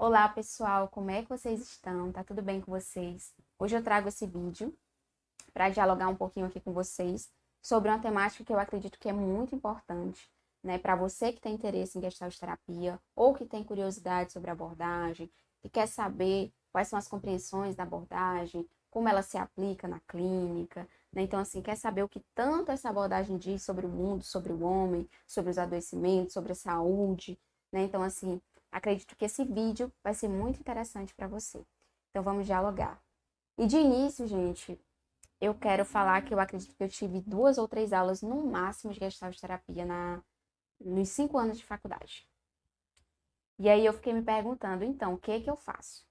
Olá pessoal, como é que vocês estão? Tá tudo bem com vocês? Hoje eu trago esse vídeo para dialogar um pouquinho aqui com vocês sobre uma temática que eu acredito que é muito importante, né, para você que tem interesse em Gestalt terapia ou que tem curiosidade sobre a abordagem e quer saber quais são as compreensões da abordagem, como ela se aplica na clínica, né? Então, assim, quer saber o que tanto essa abordagem diz sobre o mundo, sobre o homem, sobre os adoecimentos, sobre a saúde, né? Então, assim, acredito que esse vídeo vai ser muito interessante para você. Então, vamos dialogar. E de início, gente, eu quero falar que eu acredito que eu tive 2 ou 3 aulas no máximo de Gestalt terapia nos 5 anos de faculdade. E aí eu fiquei me perguntando, então, o que que eu faço?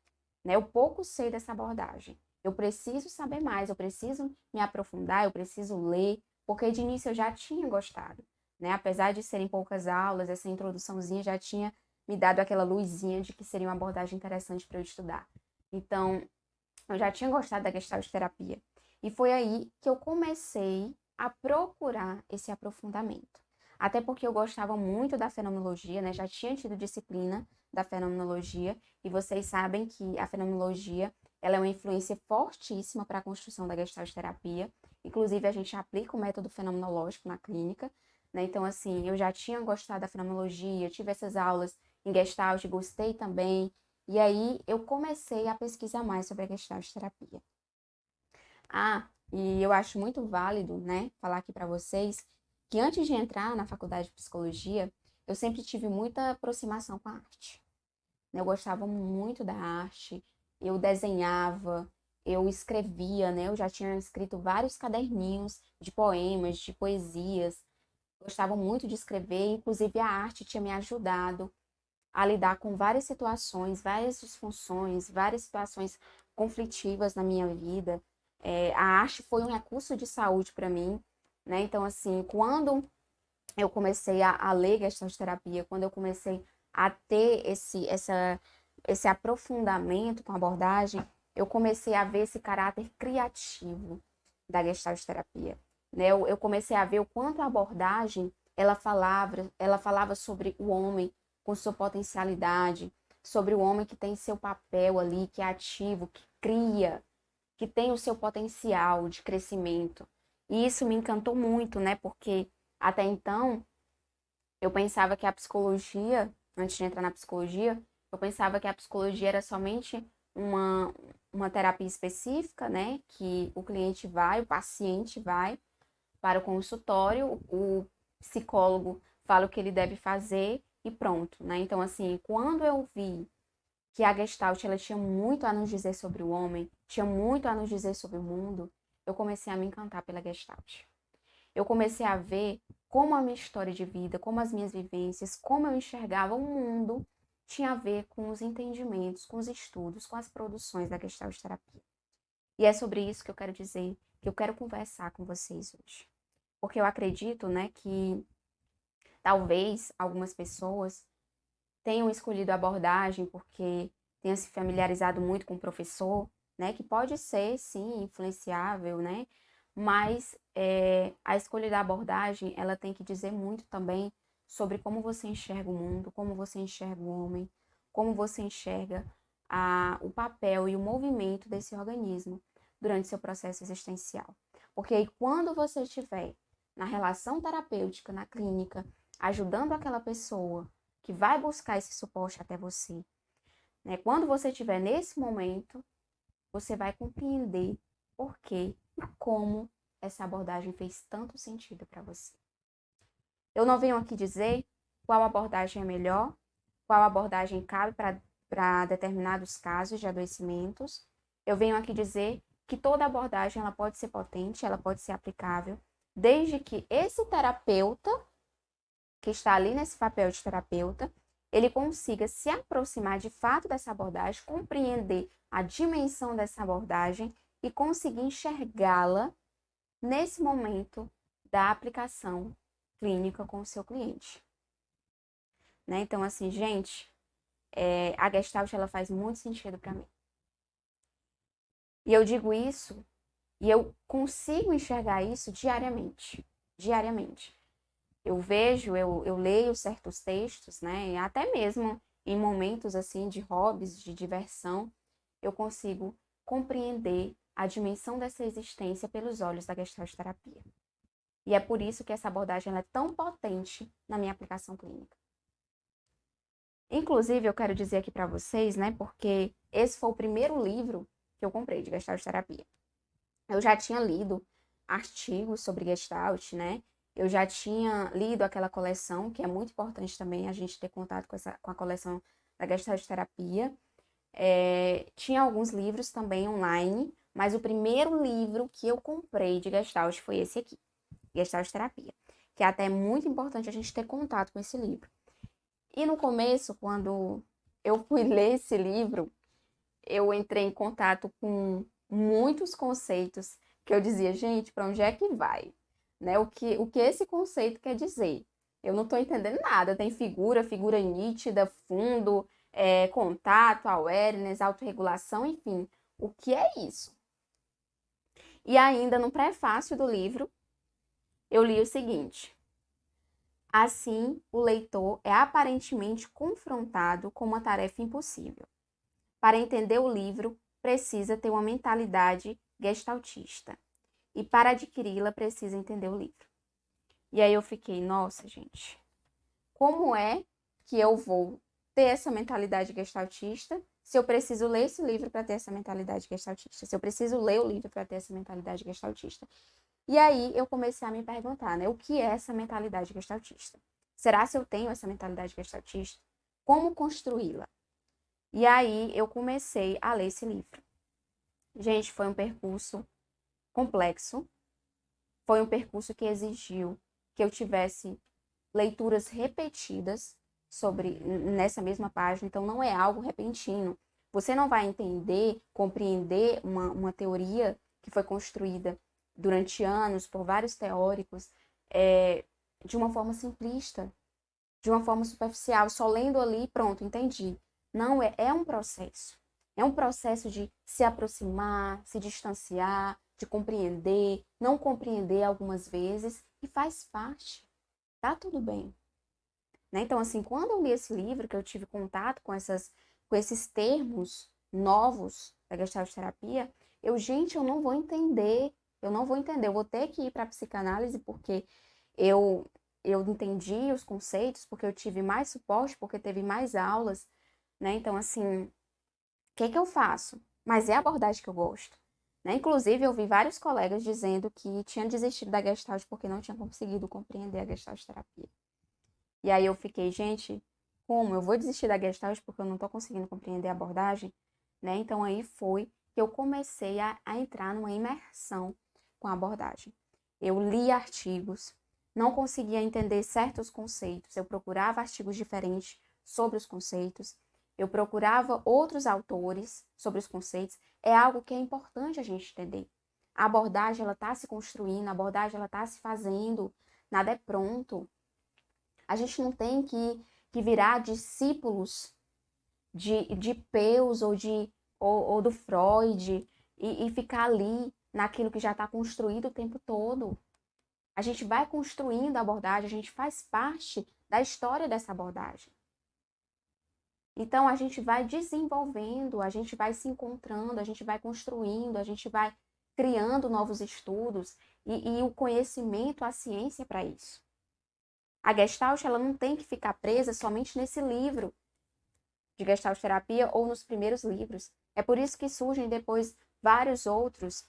Né? Eu pouco sei dessa abordagem. Eu preciso saber mais, eu preciso me aprofundar, eu preciso ler, porque de início eu já tinha gostado, né? Apesar de serem poucas aulas, essa introduçãozinha já tinha me dado aquela luzinha de que seria uma abordagem interessante para eu estudar. Então, eu já tinha gostado da Gestalt terapia. E foi aí que eu comecei a procurar esse aprofundamento. Até porque eu gostava muito da fenomenologia, né? Já tinha tido disciplina da fenomenologia, e vocês sabem que a fenomenologia, ela é uma influência fortíssima para a construção da Gestalt terapia. Inclusive, a gente aplica o método fenomenológico na clínica, né? Então, assim, eu já tinha gostado da fenomenologia, tive essas aulas em Gestalt, gostei também. E aí eu comecei a pesquisar mais sobre a Gestalt terapia. E eu acho muito válido, né, falar aqui para vocês que antes de entrar na faculdade de psicologia, eu sempre tive muita aproximação com a arte. Né? Eu gostava muito da arte, eu desenhava, eu escrevia, né? Eu já tinha escrito vários caderninhos de poemas, de poesias. Gostava muito de escrever, inclusive a arte tinha me ajudado a lidar com várias situações, várias disfunções, várias situações conflitivas na minha vida. A arte foi um recurso de saúde para mim, né? Então, assim, quando eu comecei a ler Gestalt terapia, quando eu comecei a ter esse aprofundamento com a abordagem, eu comecei a ver esse caráter criativo da Gestalt terapia, né? Eu comecei a ver o quanto a abordagem ela falava sobre o homem com sua potencialidade, sobre o homem que tem seu papel ali, que é ativo, que cria, que tem o seu potencial de crescimento. E isso me encantou muito, né? Porque até então eu pensava que a psicologia, antes de entrar na psicologia, eu pensava que a psicologia era somente uma, uma terapia específica, né? Que o cliente vai, o paciente vai para o consultório, o psicólogo fala o que ele deve fazer e pronto, né? Então, assim, quando eu vi que a Gestalt ela tinha muito a nos dizer sobre o homem, tinha muito a nos dizer sobre o mundo, eu comecei a me encantar pela Gestalt. Eu comecei a ver como a minha história de vida, como as minhas vivências, como eu enxergava o mundo, tinha a ver com os entendimentos, com os estudos, com as produções da Gestalt terapia. E é sobre isso que eu quero dizer, que eu quero conversar com vocês hoje. Porque eu acredito, né, que talvez algumas pessoas tenham escolhido a abordagem porque tenham se familiarizado muito com o professor, né, que pode ser, sim, influenciável, né, mas a escolha da abordagem, ela tem que dizer muito também sobre como você enxerga o mundo, como você enxerga o homem, como você enxerga o papel e o movimento desse organismo durante seu processo existencial. Porque aí, quando você estiver na relação terapêutica, na clínica, ajudando aquela pessoa que vai buscar esse suporte até você, né? Quando você estiver nesse momento, você vai compreender por que e como essa abordagem fez tanto sentido para você. Eu não venho aqui dizer qual abordagem é melhor, qual abordagem cabe para determinados casos de adoecimentos. Eu venho aqui dizer que toda abordagem ela pode ser potente, ela pode ser aplicável, desde que esse terapeuta que está ali nesse papel de terapeuta, ele consiga se aproximar de fato dessa abordagem, compreender a dimensão dessa abordagem e conseguir enxergá-la nesse momento da aplicação clínica com o seu cliente. Né? Então, assim, gente, a Gestalt ela faz muito sentido para mim. E eu digo isso e eu consigo enxergar isso diariamente. Diariamente. Eu vejo, eu leio certos textos, né? Até mesmo em momentos assim de hobbies, de diversão, eu consigo compreender a dimensão dessa existência pelos olhos da Gestalt terapia. E é por isso que essa abordagem é tão potente na minha aplicação clínica. Inclusive, eu quero dizer aqui para vocês, né, porque esse foi o primeiro livro que eu comprei de Gestalt terapia. Eu já tinha lido artigos sobre Gestalt, né? Eu já tinha lido aquela coleção, que é muito importante também a gente ter contato com a coleção da Gestalt terapia. Tinha alguns livros também online, mas o primeiro livro que eu comprei de Gestalt foi esse aqui, Gestalt terapia, que é até muito importante a gente ter contato com esse livro. E no começo, quando eu fui ler esse livro, eu entrei em contato com muitos conceitos que eu dizia, gente, para onde é que vai? Né? O que esse conceito quer dizer? Eu não estou entendendo nada. Tem figura nítida, fundo, contato, awareness, autorregulação, enfim. O que é isso? E ainda no prefácio do livro, eu li o seguinte: assim, o leitor é aparentemente confrontado com uma tarefa impossível. Para entender o livro, precisa ter uma mentalidade gestaltista. E para adquiri-la, precisa entender o livro. E aí eu fiquei, nossa, gente, como é que eu vou ter essa mentalidade gestaltista se eu preciso ler esse livro para ter essa mentalidade gestaltista? Se eu preciso ler o livro para ter essa mentalidade gestaltista? E aí eu comecei a me perguntar, né, o que é essa mentalidade gestaltista? Será se eu tenho essa mentalidade gestaltista? Como construí-la? E aí eu comecei a ler esse livro. Gente, foi um percurso complexo. Foi um percurso que exigiu que eu tivesse leituras repetidas nessa mesma página. Então, não é algo repentino. Você não vai entender, compreender uma teoria que foi construída durante anos por vários teóricos de uma forma simplista, de uma forma superficial, só lendo ali, pronto, entendi. Não, é um processo. É um processo de se aproximar, se distanciar, de compreender, não compreender algumas vezes, e faz parte. Tá tudo bem. Né? Então, assim, quando eu li esse livro, que eu tive contato com esses termos novos da Gestalt terapia, gente, eu não vou entender. Eu vou ter que ir para a psicanálise porque eu, eu entendi os conceitos, porque eu tive mais suporte, porque teve mais aulas, né? Então, assim, o que eu faço? Mas é a abordagem que eu gosto. Né? Inclusive, eu vi vários colegas dizendo que tinham desistido da Gestalt porque não tinham conseguido compreender a Gestalt terapia. E aí eu fiquei, gente, como? Eu vou desistir da Gestalt porque eu não estou conseguindo compreender a abordagem? Né? Então aí foi que eu comecei a entrar numa imersão com a abordagem. Eu li artigos, não conseguia entender certos conceitos, eu procurava artigos diferentes sobre os conceitos, eu procurava outros autores sobre os conceitos. É algo que é importante a gente entender. A abordagem, ela está se construindo, a abordagem, ela está se fazendo, nada é pronto. A gente não tem que virar discípulos de Peus ou do Freud e ficar ali naquilo que já está construído o tempo todo. A gente vai construindo a abordagem, a gente faz parte da história dessa abordagem. Então, a gente vai desenvolvendo, a gente vai se encontrando, a gente vai construindo, a gente vai criando novos estudos e o conhecimento, a ciência para isso. A Gestalt, ela não tem que ficar presa somente nesse livro de Gestalt terapia ou nos primeiros livros. É por isso que surgem depois vários outros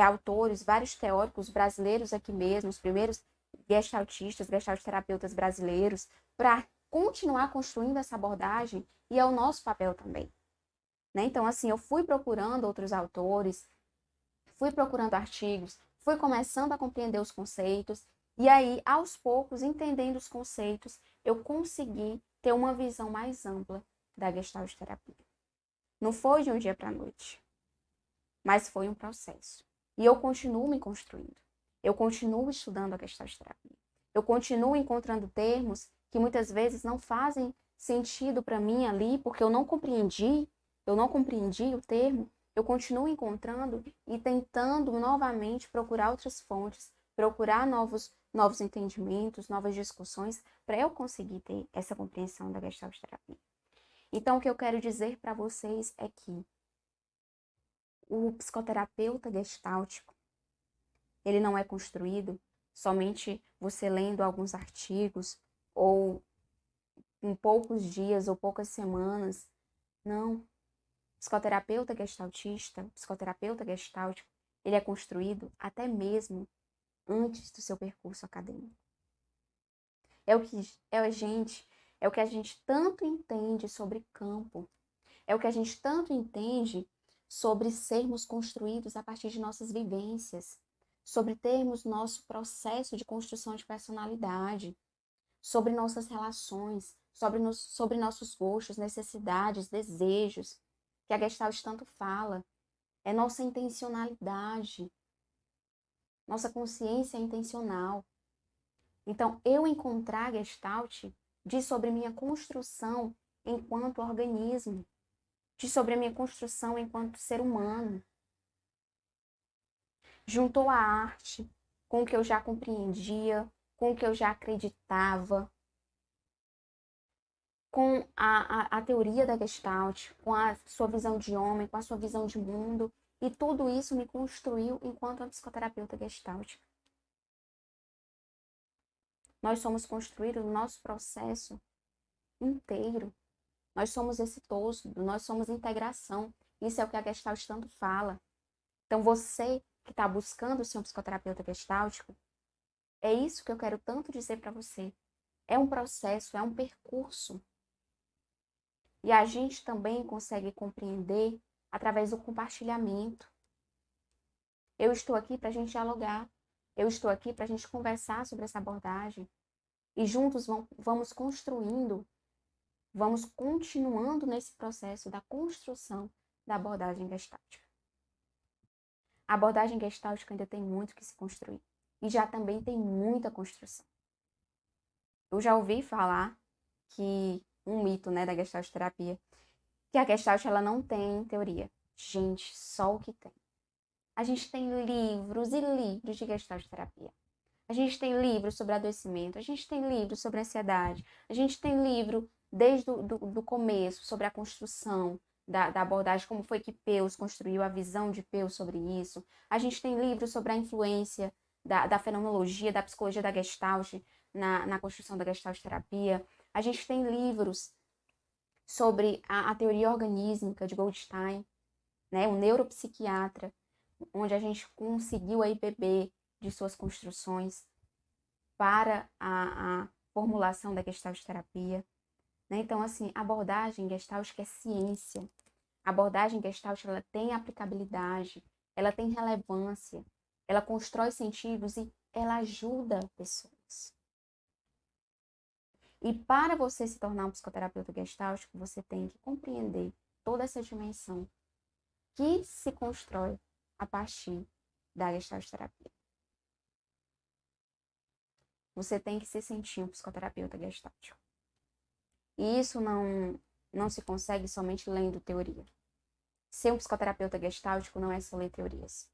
autores, vários teóricos brasileiros aqui mesmo, os primeiros gestaltistas, gestalt terapeutas brasileiros, para continuar construindo essa abordagem, e é o nosso papel também. Né? Então, assim, eu fui procurando outros autores, fui procurando artigos, fui começando a compreender os conceitos, e aí, aos poucos, entendendo os conceitos, eu consegui ter uma visão mais ampla da Gestalt terapia. Não foi de um dia para a noite, mas foi um processo. E eu continuo me construindo. Eu continuo estudando a Gestalt terapia. Eu continuo encontrando termos que muitas vezes não fazem sentido para mim ali, porque eu não compreendi o termo. Eu continuo encontrando e tentando novamente procurar outras fontes, procurar novos entendimentos, novas discussões, para eu conseguir ter essa compreensão da Gestalt terapia. Então, o que eu quero dizer para vocês é que o psicoterapeuta gestáltico, ele não é construído somente você lendo alguns artigos ou em poucos dias ou poucas semanas. Não. Psicoterapeuta gestaltista, psicoterapeuta gestáltico, ele é construído até mesmo antes do seu percurso acadêmico. É o que a gente tanto entende sobre campo. É o que a gente tanto entende sobre sermos construídos a partir de nossas vivências, sobre termos nosso processo de construção de personalidade, sobre nossas relações, sobre nossos gostos, necessidades, desejos, que a Gestalt tanto fala. É nossa intencionalidade, nossa consciência intencional. Então, eu encontrar a Gestalt diz sobre minha construção enquanto organismo, diz sobre a minha construção enquanto ser humano. Juntou a arte com o que eu já compreendia, com o que eu já acreditava, com a teoria da Gestalt, com a sua visão de homem, com a sua visão de mundo, e tudo isso me construiu enquanto uma psicoterapeuta gestáltica. Nós somos construídos no nosso processo inteiro. Nós somos esse todo, nós somos integração. Isso é o que a Gestalt tanto fala. Então, você que está buscando ser um psicoterapeuta gestáltico, é isso que eu quero tanto dizer para você. É um processo, é um percurso. E a gente também consegue compreender através do compartilhamento. Eu estou aqui para a gente dialogar. Eu estou aqui para a gente conversar sobre essa abordagem. E juntos vamos construindo, vamos continuando nesse processo da construção da abordagem gestáltica. A abordagem gestáltica ainda tem muito que se construir. E já também tem muita construção. Eu já ouvi falar que um mito, né, da Gestalt terapia, que a Gestalt ela não tem teoria. Gente, só o que tem. A gente tem livros e livros de Gestalt terapia. A gente tem livros sobre adoecimento, a gente tem livros sobre ansiedade, a gente tem livro desde do começo sobre a construção da abordagem, como foi que Peus construiu a visão de Peus sobre isso. A gente tem livros sobre a influência da fenomenologia, da psicologia da Gestalt na construção da Gestalt terapia. A gente tem livros sobre a teoria organísmica de Goldstein, né, um neuropsiquiatra, onde a gente conseguiu aí beber de suas construções para a formulação da Gestalt terapia. Né? Então, assim, a abordagem Gestalt é ciência. A abordagem Gestalt ela tem aplicabilidade, ela tem relevância, ela constrói sentidos e ela ajuda pessoas. E para você se tornar um psicoterapeuta gestáltico, você tem que compreender toda essa dimensão que se constrói a partir da Gestalt terapia. Você tem que se sentir um psicoterapeuta gestáltico. E isso não se consegue somente lendo teoria. Ser um psicoterapeuta gestáltico não é só ler teorias.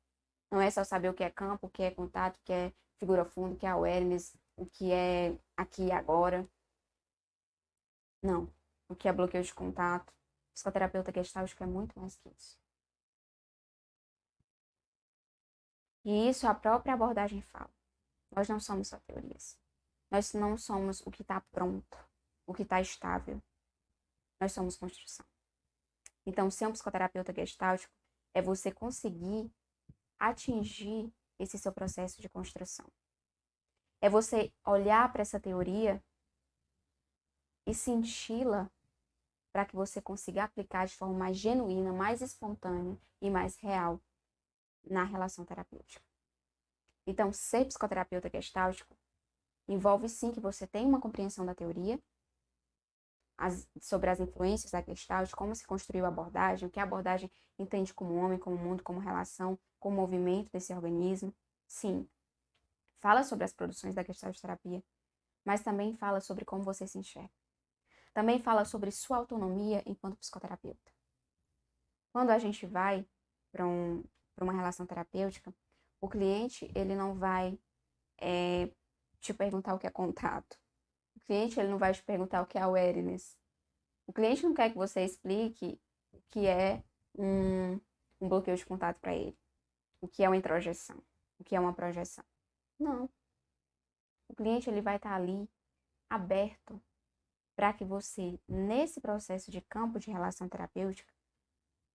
Não é só saber o que é campo, o que é contato, o que é figura fundo, o que é awareness, o que é aqui e agora. Não. O que é bloqueio de contato. O psicoterapeuta gestáltico é muito mais que isso. E isso a própria abordagem fala. Nós não somos só teorias. Nós não somos o que está pronto, o que está estável. Nós somos construção. Então, ser um psicoterapeuta gestáltico é você conseguir atingir esse seu processo de construção. É você olhar para essa teoria e senti-la para que você consiga aplicar de forma mais genuína, mais espontânea e mais real na relação terapêutica. Então, ser psicoterapeuta gestáltico envolve sim que você tenha uma compreensão da teoria, sobre as influências da Gestalt, como se construiu a abordagem, o que a abordagem entende como homem, como mundo, como relação, como movimento desse organismo. Sim, fala sobre as produções da Gestalt terapia, mas também fala sobre como você se enxerga. Também fala sobre sua autonomia enquanto psicoterapeuta. Quando a gente vai para uma relação terapêutica, o cliente ele não vai te perguntar o que é contato. O cliente ele não vai te perguntar o que é awareness. O cliente não quer que você explique o que é um, um bloqueio de contato para ele, o que é uma introjeção, o que é uma projeção. Não. O cliente ele vai estar ali aberto para que você, nesse processo de campo de relação terapêutica,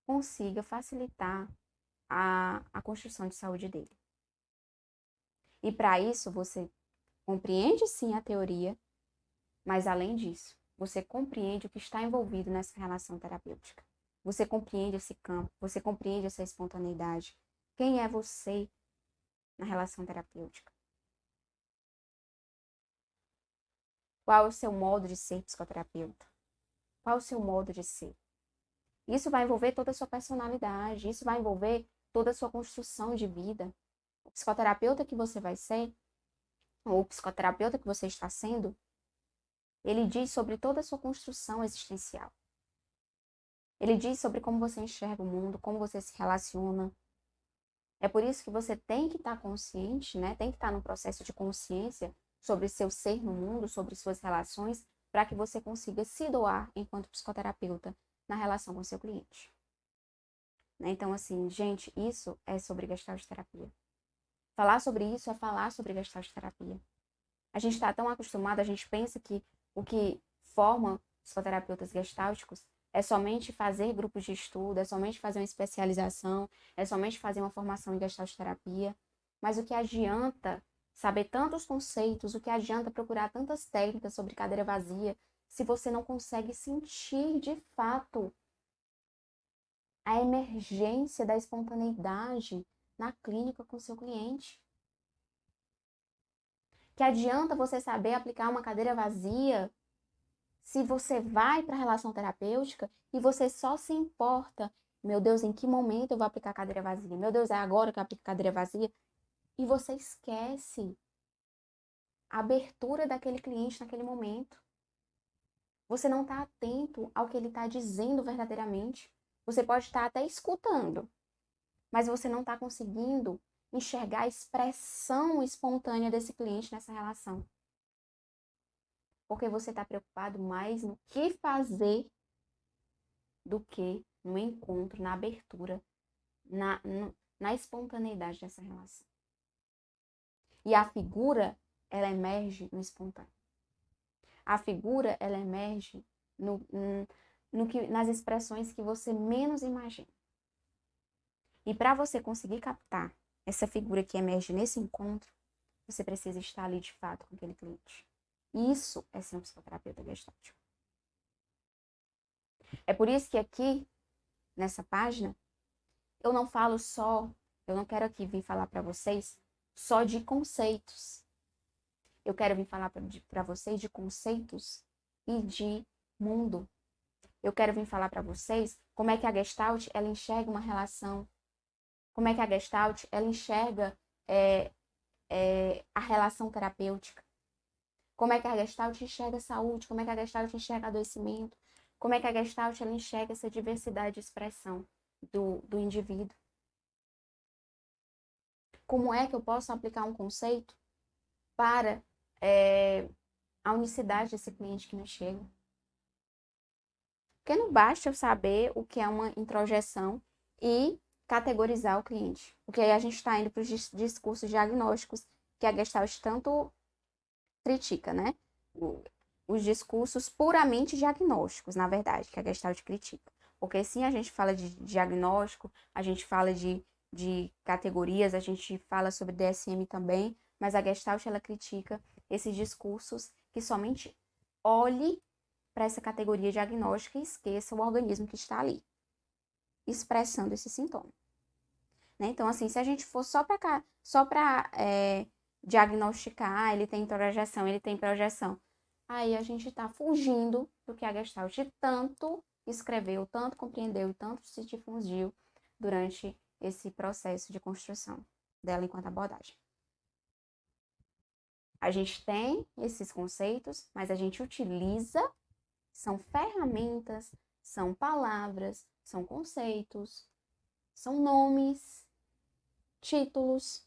consiga facilitar a construção de saúde dele. E para isso, você compreende sim a teoria, mas além disso, você compreende o que está envolvido nessa relação terapêutica. Você compreende esse campo, você compreende essa espontaneidade. Quem é você na relação terapêutica? Qual é o seu modo de ser psicoterapeuta? Qual é o seu modo de ser? Isso vai envolver toda a sua personalidade, isso vai envolver toda a sua construção de vida. O psicoterapeuta que você vai ser, ou o psicoterapeuta que você está sendo, ele diz sobre toda a sua construção existencial. Ele diz sobre como você enxerga o mundo, como você se relaciona. É por isso que você tem que estar consciente, né? Tem que estar no processo de consciência sobre seu ser no mundo, sobre suas relações, para que você consiga se doar enquanto psicoterapeuta na relação com seu cliente. Então, assim, gente, isso é sobre Gestalt terapia. Falar sobre isso é falar sobre Gestalt terapia. A gente está tão acostumado, a gente pensa que o que forma psicoterapeutas gestálticos é somente fazer grupos de estudo, é somente fazer uma especialização, é somente fazer uma formação em Gestalt terapia. Mas o que adianta saber tantos conceitos, o que adianta procurar tantas técnicas sobre cadeira vazia, se você não consegue sentir de fato a emergência da espontaneidade na clínica com seu cliente? Que adianta você saber aplicar uma cadeira vazia se você vai para a relação terapêutica e você só se importa, meu Deus, em que momento eu vou aplicar a cadeira vazia? Meu Deus, é agora que eu aplico a cadeira vazia? E você esquece a abertura daquele cliente naquele momento. Você não está atento ao que ele está dizendo verdadeiramente. Você pode estar até escutando, mas você não está conseguindo enxergar a expressão espontânea desse cliente nessa relação. Porque você está preocupado mais no que fazer do que no encontro, na abertura, na espontaneidade dessa relação. E a figura, ela emerge no espontâneo. A figura, ela emerge nas expressões que você menos imagina. E para você conseguir captar essa figura que emerge nesse encontro, você precisa estar ali de fato com aquele cliente. Isso é ser um psicoterapeuta gestáltico. É por isso que aqui, nessa página, eu não falo só, eu não quero aqui vir falar para vocês só de conceitos. Eu quero vir falar para vocês de conceitos e de mundo. Eu quero vir falar para vocês como é que a Gestalt ela enxerga uma relação, como é que a Gestalt ela enxerga a relação terapêutica, como é que a Gestalt enxerga a saúde, como é que a Gestalt enxerga adoecimento, como é que a Gestalt ela enxerga essa diversidade de expressão do indivíduo. Como é que eu posso aplicar um conceito para a unicidade desse cliente que me chega? Porque não basta eu saber o que é uma introjeção e categorizar o cliente. Porque aí a gente está indo para os discursos diagnósticos que a Gestalt tanto critica, né? Os discursos puramente diagnósticos, na verdade, que a Gestalt critica. Porque sim, a gente fala de diagnóstico, a gente fala de categorias, a gente fala sobre DSM também, mas a Gestalt, ela critica esses discursos que somente olhe para essa categoria diagnóstica e esqueça o organismo que está ali, expressando esse sintoma. Né? Então, assim, se a gente for só para diagnosticar, ele tem introjeção, ele tem projeção, aí a gente está fugindo do que a Gestalt tanto escreveu, tanto compreendeu e tanto se difundiu durante esse processo de construção dela enquanto abordagem. A gente tem esses conceitos, mas a gente utiliza, são ferramentas, são palavras, são conceitos, são nomes, títulos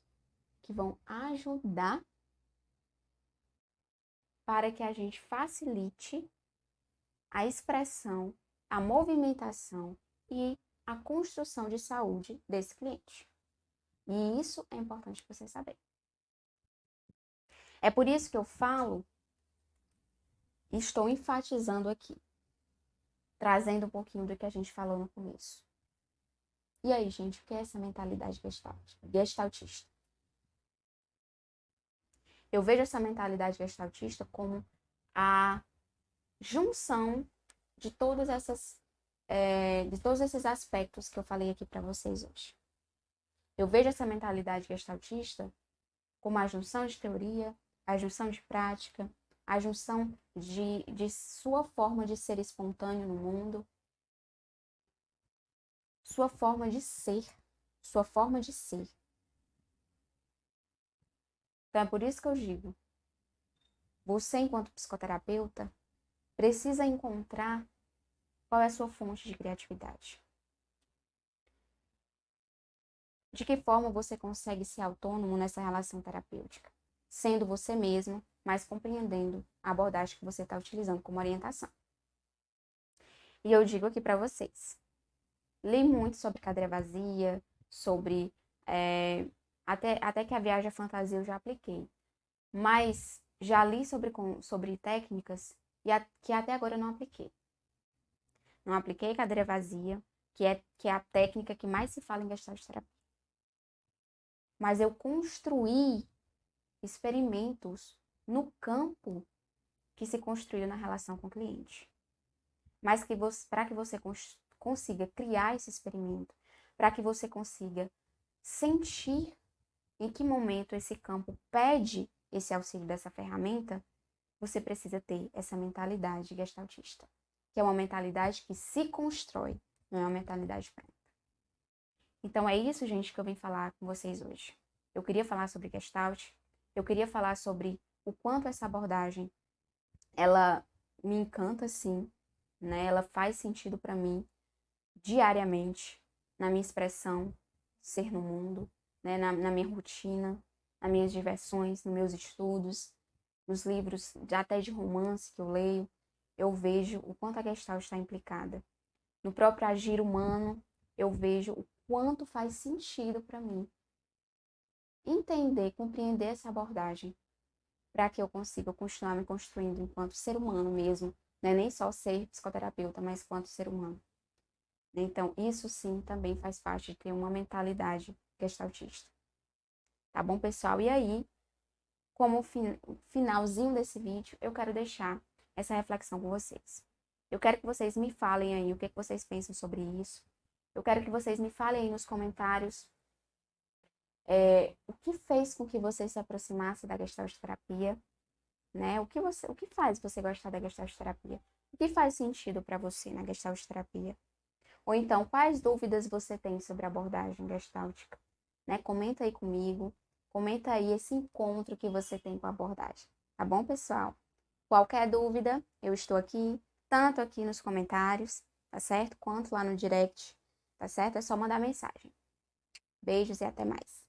que vão ajudar para que a gente facilite a expressão, a movimentação e a construção de saúde desse cliente. E isso é importante você saber. É por isso que eu falo, estou enfatizando aqui, trazendo um pouquinho do que a gente falou no começo. E aí, gente, o que é essa mentalidade gestaltista? Eu vejo essa mentalidade gestaltista como a junção de de todos esses aspectos que eu falei aqui para vocês hoje. Eu vejo essa mentalidade gestaltista como a junção de teoria, a junção de prática, a junção de sua forma de ser espontâneo no mundo, sua forma de ser, sua forma de ser. Então é por isso que eu digo, você enquanto psicoterapeuta precisa encontrar qual é a sua fonte de criatividade. De que forma você consegue ser autônomo nessa relação terapêutica? Sendo você mesmo, mas compreendendo a abordagem que você está utilizando como orientação. E eu digo aqui para vocês, li muito sobre cadeira vazia, sobre... até que a viagem à fantasia eu já apliquei. Mas já li sobre técnicas que até agora eu não apliquei. Não apliquei cadeira vazia, que é a técnica que mais se fala em gestalt terapia. Mas eu construí experimentos no campo que se construiu na relação com o cliente. Mas para que você consiga criar esse experimento, para que você consiga sentir em que momento esse campo pede esse auxílio dessa ferramenta, você precisa ter essa mentalidade gestaltista, que é uma mentalidade que se constrói, não é uma mentalidade pronta. Então é isso, gente, que eu vim falar com vocês hoje. Eu queria falar sobre Gestalt, eu queria falar sobre o quanto essa abordagem, ela me encanta, sim, né? Ela faz sentido para mim diariamente, na minha expressão, ser no mundo, né? Na minha rotina, nas minhas diversões, nos meus estudos, nos livros, até de romance que eu leio, eu vejo o quanto a Gestalt está implicada. No próprio agir humano, eu vejo o quanto faz sentido para mim entender, compreender essa abordagem, para que eu consiga continuar me construindo enquanto ser humano mesmo, né? Nem só ser psicoterapeuta, mas enquanto ser humano. Então, isso sim também faz parte de ter uma mentalidade gestaltista. Tá bom, pessoal? E aí, como finalzinho desse vídeo, eu quero deixar essa reflexão com vocês. Eu quero que vocês me falem aí o que vocês pensam sobre isso. Eu quero que vocês me falem aí nos comentários o que fez com que você se aproximasse da Gestalt terapia, né? O que faz você gostar da Gestalt terapia? O que faz sentido para você na Gestalt terapia? Ou então, quais dúvidas você tem sobre a abordagem gestáltica? Né? Comenta aí comigo, comenta aí esse encontro que você tem com a abordagem. Tá bom, pessoal? Qualquer dúvida, eu estou aqui, tanto aqui nos comentários, tá certo? Quanto lá no direct, tá certo? É só mandar mensagem. Beijos e até mais.